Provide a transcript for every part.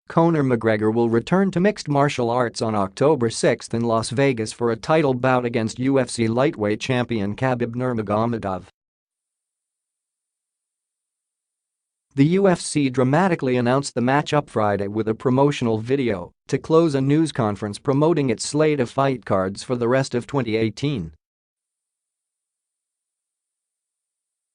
Conor McGregor will return to mixed martial arts on October 6 in Las Vegas for a title bout against UFC lightweight champion Khabib Nurmagomedov. The UFC dramatically announced the matchup Friday with a promotional video to close a news conference promoting its slate of fight cards for the rest of 2018.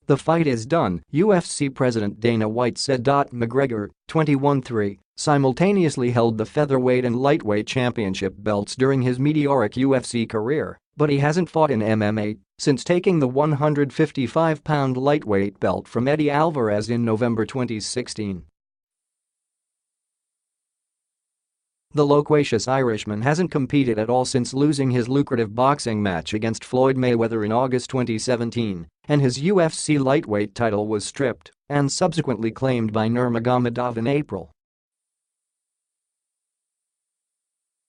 "The fight is done," UFC President Dana White said. McGregor, 21-3, simultaneously held the featherweight and lightweight championship belts during his meteoric UFC career, but he hasn't fought in MMA since taking the 155-pound lightweight belt from Eddie Alvarez in November 2016. The loquacious Irishman hasn't competed at all since losing his lucrative boxing match against Floyd Mayweather in August 2017, and his UFC lightweight title was stripped and subsequently claimed by Nurmagomedov in April.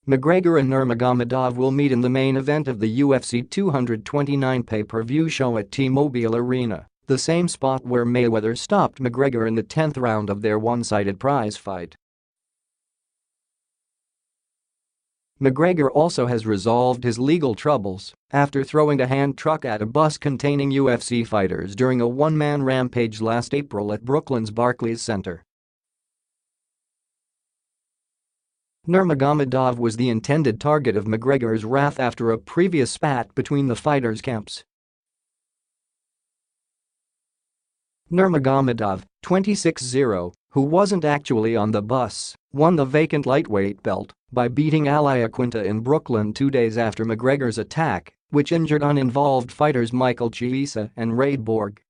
McGregor and Nurmagomedov will meet in the main event of the UFC 229 pay-per-view show at T-Mobile Arena, the same spot where Mayweather stopped McGregor in the 10th round of their one-sided prize fight. McGregor also has resolved his legal troubles after throwing a hand truck at a bus containing UFC fighters during a one-man rampage last April at Brooklyn's Barclays Center. Nurmagomedov was the intended target of McGregor's wrath after a previous spat between the fighters' camps. Nurmagomedov, 26-0, who wasn't actually on the bus, won the vacant lightweight belt by beating Ali Aquinta in Brooklyn 2 days after McGregor's attack, which injured uninvolved fighters Michael Chiesa and Ray Borg.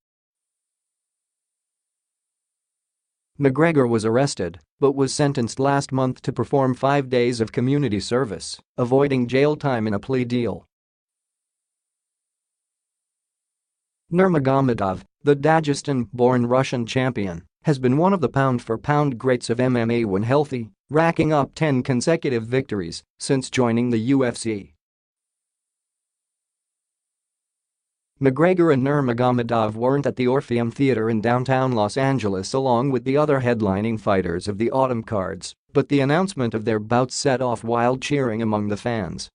McGregor was arrested but was sentenced last month to perform 5 days of community service, avoiding jail time in a plea deal. Nurmagomedov, the Dagestan-born Russian champion, has been one of the pound-for-pound greats of MMA when healthy, racking up 10 consecutive victories since joining the UFC. McGregor and Nurmagomedov weren't at the Orpheum Theater in downtown Los Angeles along with the other headlining fighters of the autumn cards, but the announcement of their bouts set off wild cheering among the fans.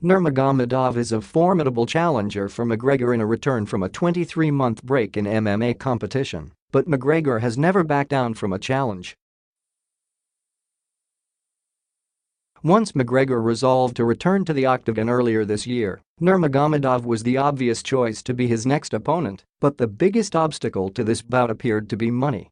Nurmagomedov is a formidable challenger for McGregor in a return from a 23-month break in MMA competition, but McGregor has never backed down from a challenge. Once McGregor resolved to return to the octagon earlier this year, Nurmagomedov was the obvious choice to be his next opponent, but the biggest obstacle to this bout appeared to be money.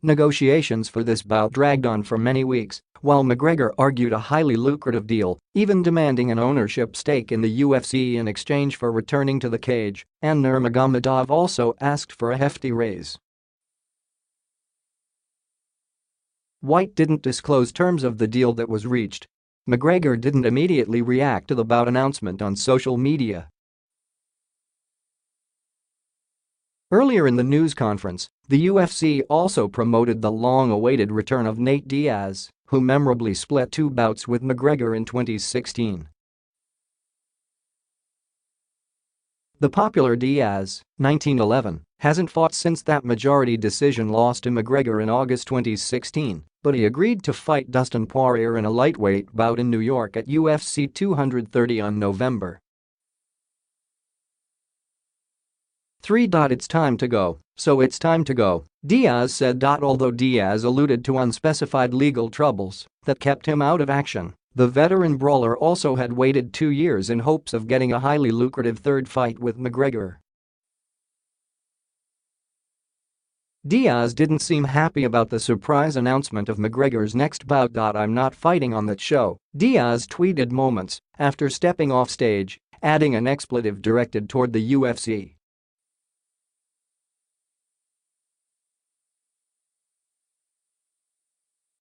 Negotiations for this bout dragged on for many weeks, while McGregor argued a highly lucrative deal, even demanding an ownership stake in the UFC in exchange for returning to the cage, and Nurmagomedov also asked for a hefty raise. White didn't disclose terms of the deal that was reached. McGregor didn't immediately react to the bout announcement on social media. Earlier in the news conference, the UFC also promoted the long-awaited return of Nate Diaz, who memorably split 2 bouts with McGregor in 2016. The popular Diaz, 1911, hasn't fought since that majority decision loss to McGregor in August 2016, but he agreed to fight Dustin Poirier in a lightweight bout in New York at UFC 230 on November 3. It's time to go, so it's time to go, Diaz said. Although Diaz alluded to unspecified legal troubles that kept him out of action, the veteran brawler also had waited 2 years in hopes of getting a highly lucrative third fight with McGregor. Diaz didn't seem happy about the surprise announcement of McGregor's next bout. "I'm not fighting on that show," Diaz tweeted moments after stepping off stage, adding an expletive directed toward the UFC.